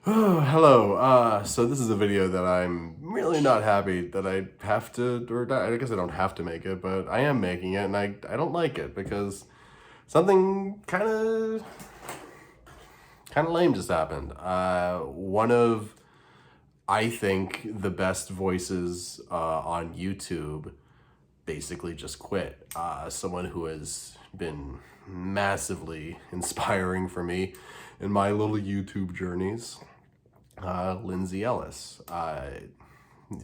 Oh, hello. So this is a video that I'm really not happy that I have to, or not, I guess I don't have to make it, but I am making it, and I don't like it because something kind of lame just happened. One of, I think, the best voices on YouTube basically just quit. Someone who has been massively inspiring for me in my little YouTube journeys. Lindsay Ellis.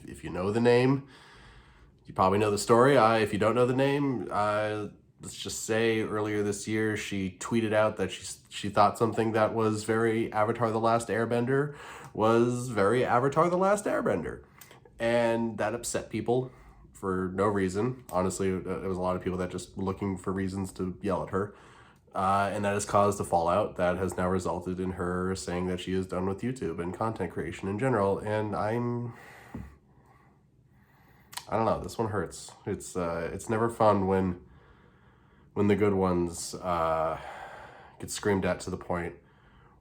If you know the name, you probably know the story. If you don't know the name, let's just say earlier this year she tweeted out that she thought something that was very Avatar: The Last Airbender was very Avatar: The Last Airbender, and that upset people for no reason. Honestly, there was a lot of people that just were looking for reasons to yell at her. And that has caused a fallout that has now resulted in her saying that she is done with YouTube and content creation in general. And I don't know, this one hurts. It's never fun when the good ones get screamed at to the point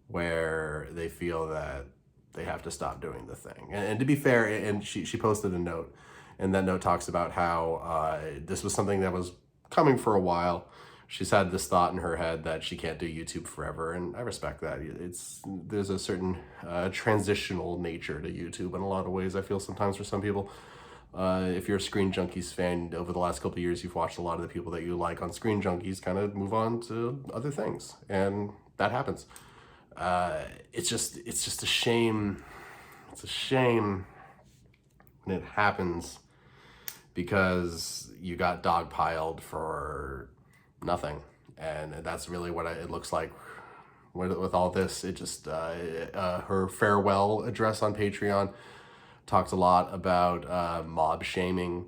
where they feel that they have to stop doing the thing. And to be fair, and she posted a note, and that note talks about how this was something that was coming for a while. She's had this thought in her head that she can't do YouTube forever, and I respect that. There's a certain transitional nature to YouTube in a lot of ways. I feel sometimes for some people, if you're a Screen Junkies fan, over the last couple of years, you've watched a lot of the people that you like on Screen Junkies kind of move on to other things, and that happens. It's just a shame. It's a shame when it happens because you got dogpiled for nothing, and that's really what it looks like with all this. It just her farewell address on Patreon talked a lot about mob shaming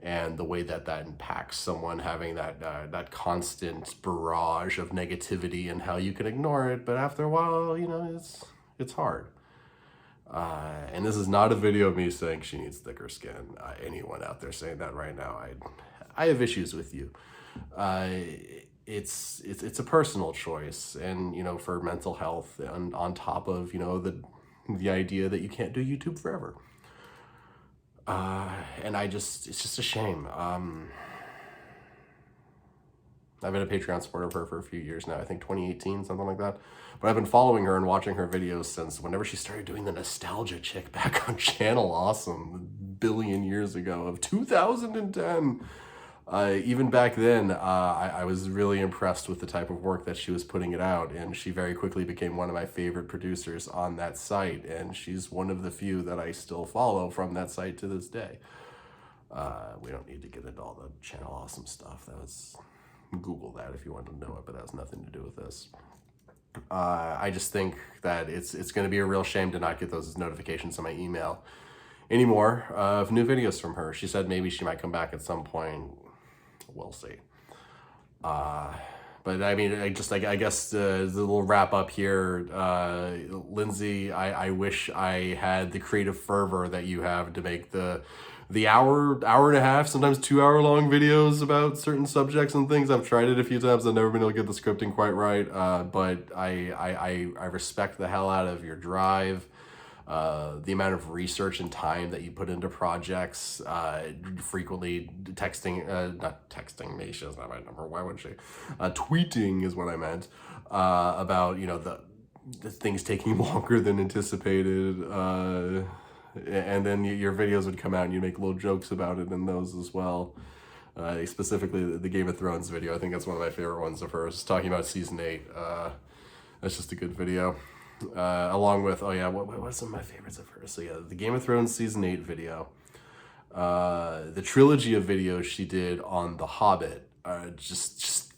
and the way that impacts someone having that constant barrage of negativity and how you can ignore it, but after a while, it's hard. And this is not a video of me saying she needs thicker skin. Anyone out there saying that right now, I have issues with you. It's a personal choice, and for mental health, and on top of the idea that you can't do YouTube forever. And it's just a shame. I've been a Patreon supporter of her for a few years now, I think 2018, something like that. But I've been following her and watching her videos since whenever she started doing the Nostalgia Chick back on Channel Awesome, a billion years ago, of 2010. Even back then, I was really impressed with the type of work that she was putting it out, and she very quickly became one of my favorite producers on that site, and she's one of the few that I still follow from that site to this day. We don't need to get into all the Channel Awesome stuff. Google that if you want to know it, but that has nothing to do with this. I just think that it's going to be a real shame to not get those notifications on my email anymore of new videos from her. She said maybe she might come back at some point. We'll see. But I mean, I guess the little wrap up here, Lindsay, I wish I had the creative fervor that you have to make the hour and a half, sometimes 2 hour long videos about certain subjects and things. I've tried it a few times. I've never been able to get the scripting quite right. But I respect the hell out of your drive. The amount of research and time that you put into projects, frequently not texting me, she doesn't have my number, why would she? Tweeting is what I meant, about, the things taking longer than anticipated, and then your videos would come out and you make little jokes about it in those as well. Specifically the Game of Thrones video, I think that's one of my favorite ones of hers, talking about season 8. That's just a good video. Along with, what's some of my favorites of hers? So yeah, the Game of Thrones season 8 video, the trilogy of videos she did on The Hobbit, just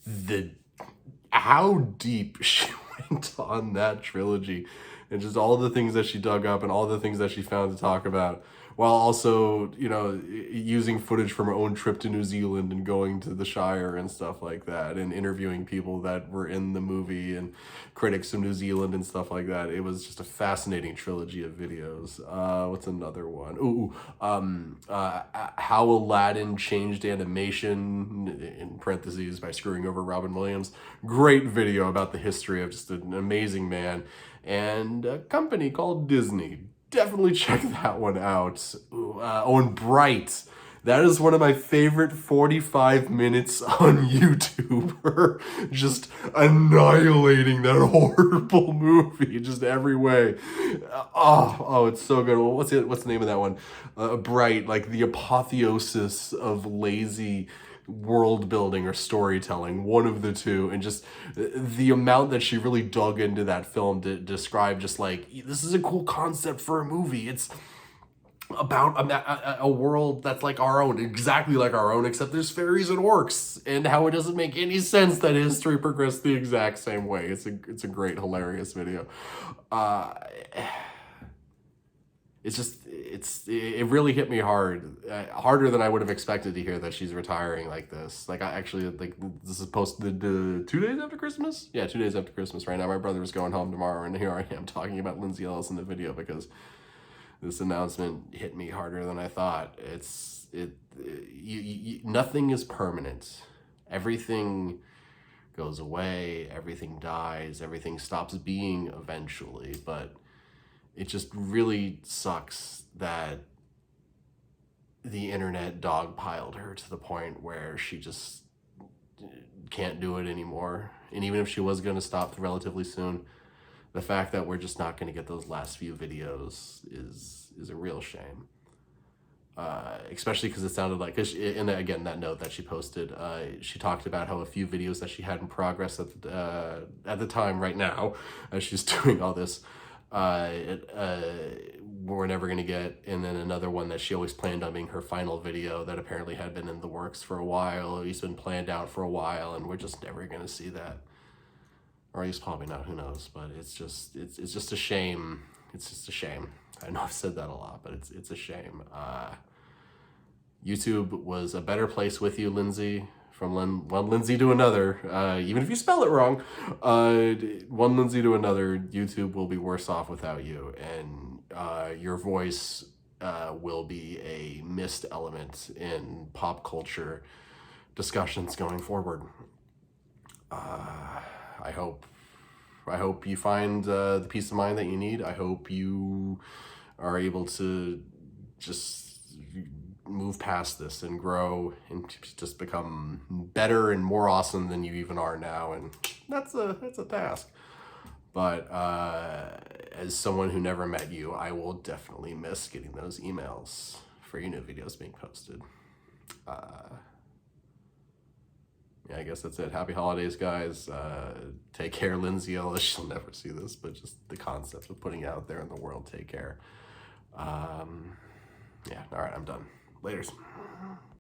how deep she went on that trilogy, and just all the things that she dug up and all the things that she found to talk about, while also, using footage from her own trip to New Zealand and going to the Shire and stuff like that, and interviewing people that were in the movie and critics of New Zealand and stuff like that. It was just a fascinating trilogy of videos. What's another one? How Aladdin Changed Animation, in parentheses, by screwing over Robin Williams. Great video about the history of just an amazing man and a company called Disney. Definitely check that one out. Oh, and Bright. That is one of my favorite 45 minutes on YouTube. Her just annihilating that horrible movie, just every way. Oh, it's so good. Well, what's the name of that one? Bright, like the apotheosis of lazy world building or storytelling, one of the two. And just the amount that she really dug into that film to describe just like, this is a cool concept for a movie. It's about a world that's like our own, exactly like our own, except there's fairies and orcs, and how it doesn't make any sense that history progressed the exact same way. It's a great, hilarious video. It really hit me hard, harder than I would have expected to hear that she's retiring like this. Like, I actually, like, this is posted 2 days after Christmas? Yeah, 2 days after Christmas right now. My brother was going home tomorrow, and here I am talking about Lindsay Ellis in the video because this announcement hit me harder than I thought. Nothing is permanent. Everything goes away, everything dies, everything stops being eventually, but it just really sucks that the internet dogpiled her to the point where she just can't do it anymore. And even if she was going to stop relatively soon, the fact that we're just not going to get those last few videos is a real shame. Especially because it sounded like, and again, that note that she posted, she talked about how a few videos that she had in progress at the time right now, as she's doing all this, we're never going to get, and then another one that she always planned on being her final video that apparently had been in the works for a while, it's been planned out for a while, and we're just never going to see that. Or at least probably not, who knows, but it's just a shame. It's just a shame. I know I've said that a lot, but it's a shame. YouTube was a better place with you, Lindsay. From one Lindsay to another, even if you spell it wrong, one Lindsay to another, YouTube will be worse off without you, and your voice will be a missed element in pop culture discussions going forward. I hope you find the peace of mind that you need. I hope you are able to just move past this and grow and just become better and more awesome than you even are now. And that's a task. But as someone who never met you, I will definitely miss getting those emails for your new videos being posted. Yeah, I guess that's it. Happy holidays, guys. Take care, Lindsay Ellis. She'll never see this, but just the concept of putting it out there in the world. Take care. Yeah, all right, I'm done. Laters.